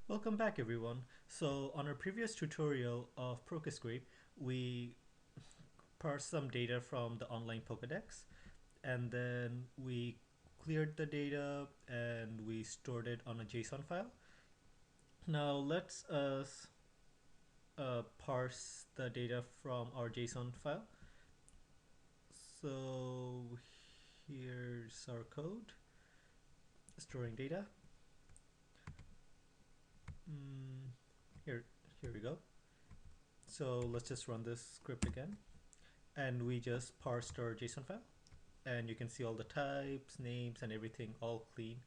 Welcome back everyone. So on our previous tutorial of PokeScrape, we parsed some data from the online Pokedex and then we cleared the data and we stored it on a JSON file. Now let's parse the data from our JSON file. So here's our code storing data. Mm, here we go. So let's just run this script again. And we just parsed our JSON file, and you can see all the types, names, and everything all clean.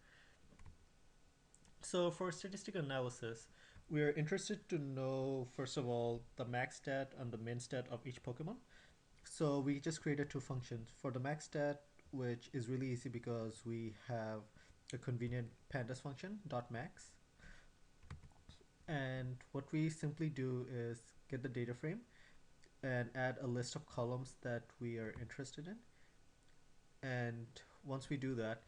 So for statistical analysis, we're interested to know, first of all, the max stat and the min stat of each Pokemon. So we just created two functions. For the max stat, which is really easy because we have a convenient pandas function, .max. And what we simply do is get the data frame and add a list of columns that we are interested in. And once we do that,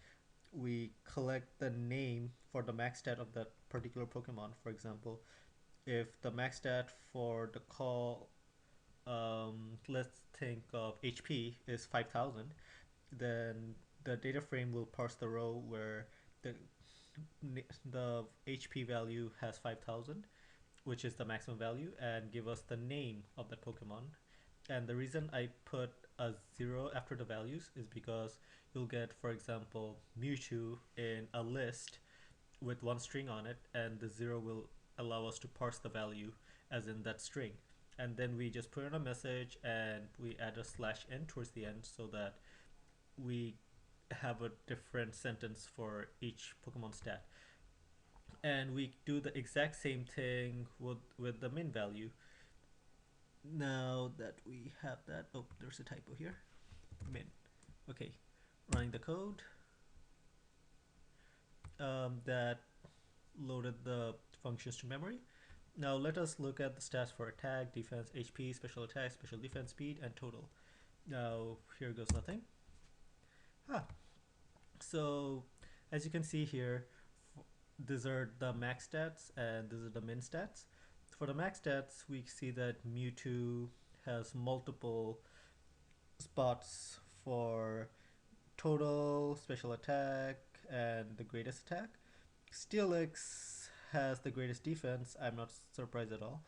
we collect the name for the max stat of that particular Pokemon. For example, if the max stat for the call, let's think of HP is 5000, then the data frame will parse the row where the the HP value has 5000, which is the maximum value, and give us the name of the Pokemon. And the reason I put a 0 after the values is because you'll get, for example, Mewtwo in a list with one string on it, and the 0 will allow us to parse the value as in that string. And then we just put in a message and we add a /n towards the end so that we have a different sentence for each Pokemon stat. And we do the exact same thing with the min value. Now that we have that, oh, there's a typo here, min. Okay, running the code. That loaded the functions to memory. Now let us look at the stats for attack, defense, HP, special attack, special defense, speed, and total. Now here goes nothing. So as you can see here, these are the max stats and these are the min stats. For the max stats, we see that Mewtwo has multiple spots for total, special attack, and the greatest attack. Steelix has the greatest defense. I'm not surprised at all.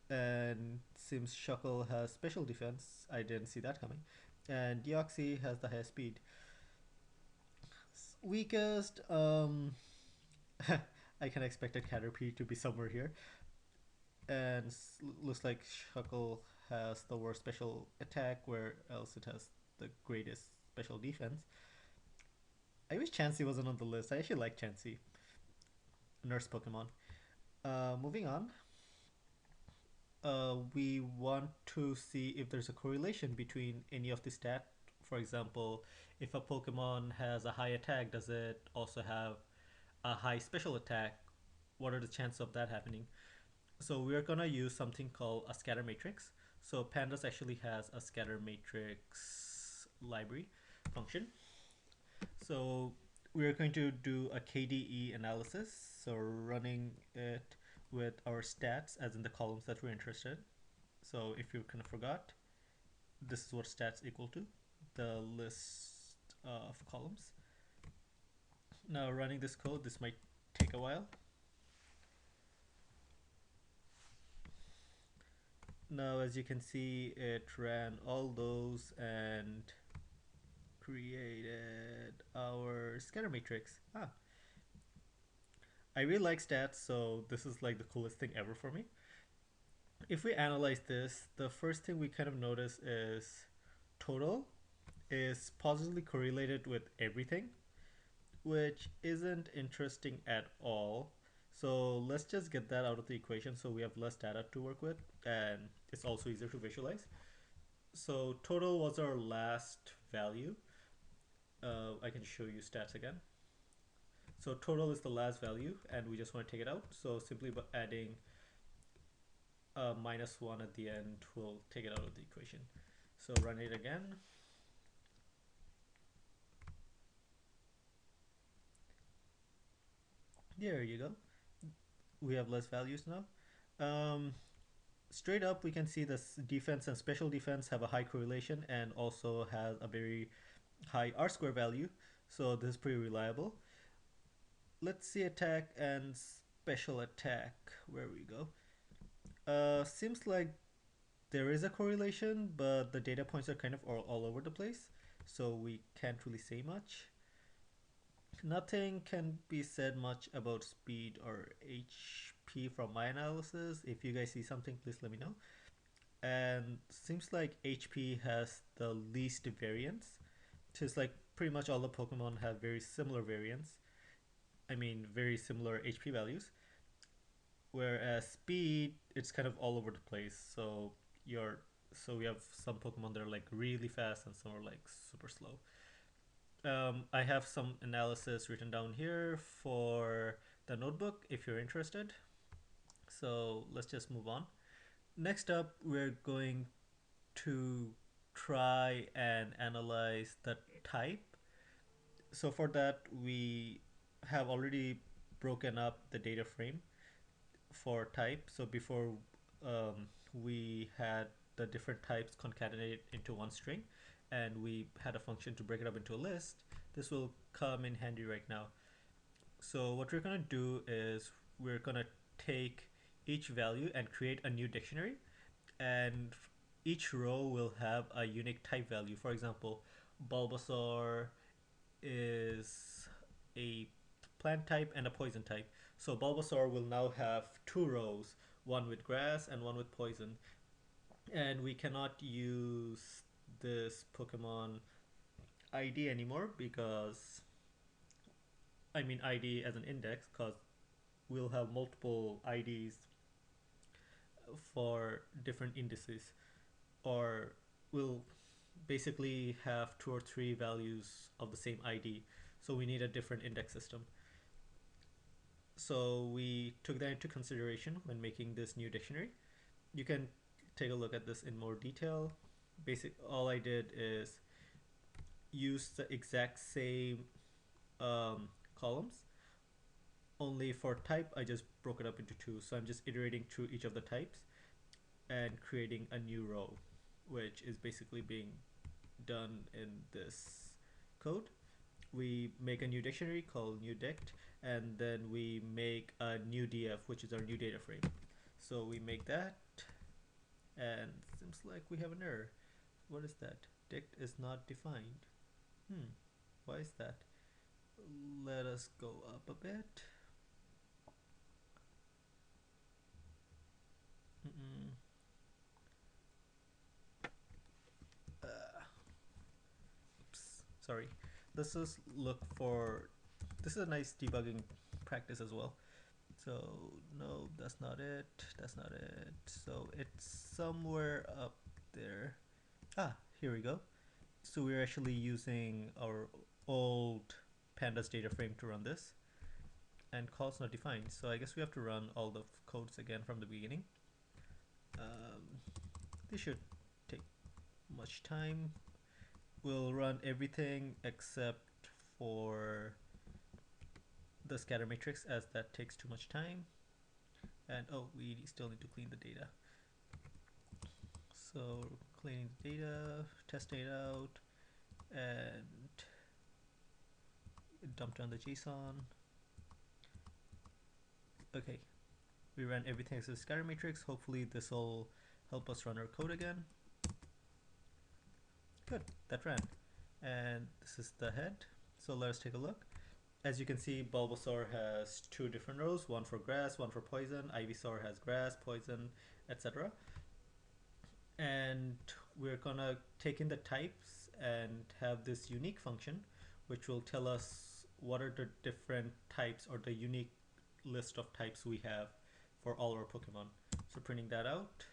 And Sims Shuckle has special defense. I didn't see that coming. And Deoxys has the highest speed. Weakest, I can expect a Caterpie to be somewhere here. And looks like Shuckle has the worst special attack, where else it has the greatest special defense. I wish Chansey wasn't on the list. I actually like Chansey. Nurse Pokemon. Moving on. We want to see if there's a correlation between any of the stat. For example, if a Pokemon has a high attack, does it also have a high special attack? What are the chances of that happening? So we're gonna use something called a scatter matrix. So Pandas actually has a scatter matrix library function. So we're going to do a KDE analysis. So running it with our stats as in the columns that we're interested in. So if you kind of forgot, this is what stats equal to, the list of columns. Now running this code, this might take a while. Now as you can see, it ran all those and created our scatter matrix. I really like stats, so this is like the coolest thing ever for me. If we analyze this, the first thing we kind of notice is total is positively correlated with everything, which isn't interesting at all. So let's just get that out of the equation so we have less data to work with, and it's also easier to visualize. So total was our last value. I can show you stats again. So total is the last value and we just want to take it out. So simply by adding -1 at the end will take it out of the equation. So run it again. There you go. we have less values now. Um, Straight up, we can see this defense and special defense have a high correlation and also has a very high R square value. So this is pretty reliable. Let's see attack and special attack. Where we go. Seems like there is a correlation, but the data points are kind of all over the place. So we can't really say much. Nothing can be said much about speed or HP from my analysis. If you guys see something, please let me know. And seems like HP has the least variance. Just like pretty much all the Pokemon have very similar variance. I mean, very similar HP values. Whereas speed, it's kind of all over the place. So we have some Pokemon that are like really fast and some are like super slow. I have some analysis written down here for the notebook if you're interested. So let's just move on. Next up, we're going to try and analyze the type. So for that, we have already broken up the data frame for type. So before we had the different types concatenated into one string, and we had a function to break it up into a list. This will come in handy right now. So what we're going to do is we're going to take each value and create a new dictionary, and each row will have a unique type value. For example, Bulbasaur is a plant type and a poison type. So Bulbasaur will now have two rows, one with grass and one with poison. And we cannot use this Pokemon ID anymore because, I mean ID as an index, because we'll have multiple IDs for different indices, or we'll basically have two or three values of the same ID. So we need a different index system. So we took that into consideration when making this new dictionary. You can take a look at this in more detail. All I did is use the exact same columns. Only for type, I just broke it up into two. So I'm just iterating through each of the types and creating a new row, which is basically being done in this code. We make a new dictionary called new dict, and then we make a new df, which is our new data frame. So we make that, and seems like we have an error. What is that? Dict is not defined. Why is that? Let us go up a bit. Oops, sorry. Let's just look for. This is a nice debugging practice as well. So no, that's not it. That's not it. So it's somewhere up there. Ah, here we go. So we're actually using our old pandas data frame to run this, and calls not defined. So I guess we have to run all the codes again from the beginning. This should take much time. We'll run everything except for the scatter matrix, as that takes too much time. And oh, we still need to clean the data. So cleaning the data, testing it out, and dump down the JSON. Okay, we ran everything as a scatter matrix. Hopefully this will help us run our code again. Good, that ran. And this is the head. So let us take a look. As you can see, Bulbasaur has two different rows, one for grass, one for poison. Ivysaur has grass, poison, etc. And we're gonna take in the types and have this unique function, which will tell us what are the different types or the unique list of types we have for all our Pokemon. So printing that out,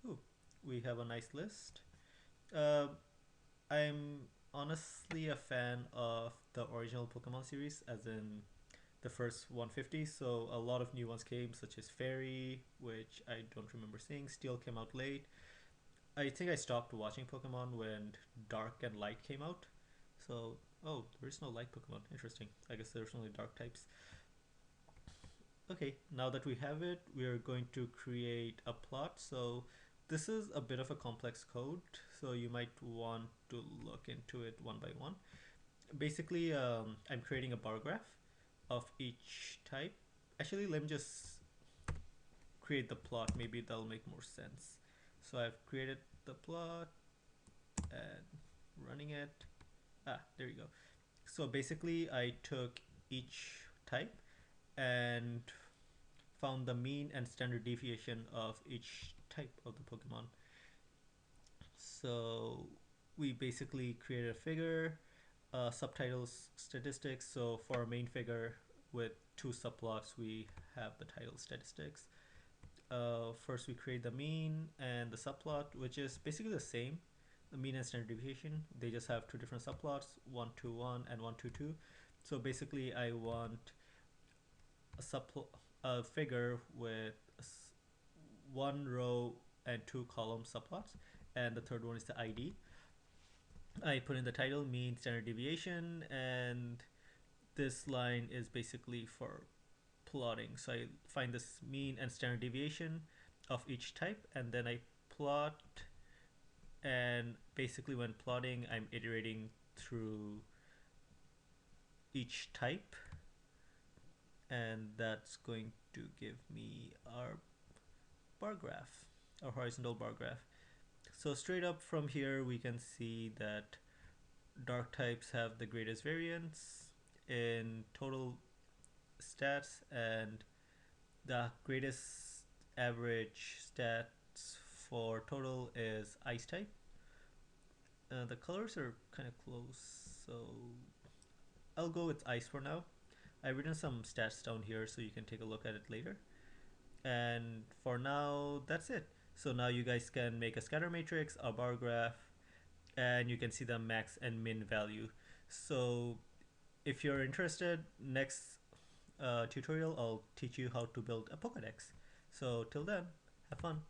ooh, we have a nice list. I'm honestly a fan of the original Pokemon series, as in the first 150. So a lot of new ones came, such as Fairy, which I don't remember seeing. Steel came out late. I think I stopped watching Pokemon when Dark and Light came out. So, oh, there is no Light Pokemon. Interesting. I guess there's only Dark types. Okay, now that we have it, we are going to create a plot. So this is a bit of a complex code, so you might want to look into it one by one. Basically, I'm creating a bar graph of each type. Actually, let me just create the plot. Maybe that'll make more sense. So I've created the plot and running it. Ah, there you go. So basically, I took each type and found the mean and standard deviation of each type of the Pokemon. So we basically created a figure, subtitles, statistics. So for our main figure with two subplots, we have the title statistics. First, we create the mean and the subplot, which is basically the same. The mean and standard deviation. They just have two different subplots, 121 and 122. So basically, I want a figure with one row and two column subplots, and the third one is the ID. I put in the title, mean, standard deviation, and this line is basically for plotting. So I find this mean and standard deviation of each type, and then I plot. And basically, when plotting, I'm iterating through each type, and that's going to give me our bar graph, our horizontal bar graph. So straight up from here, we can see that dark types have the greatest variance in total stats, and the greatest average stats for total is ice type. The colors are kind of close, so I'll go with ice for now. I've written some stats down here so you can take a look at it later. And for now, that's it. So now you guys can make a scatter matrix, a bar graph, and you can see the max and min value. So if you're interested, next tutorial I'll teach you how to build a Pokedex. So till then, have fun.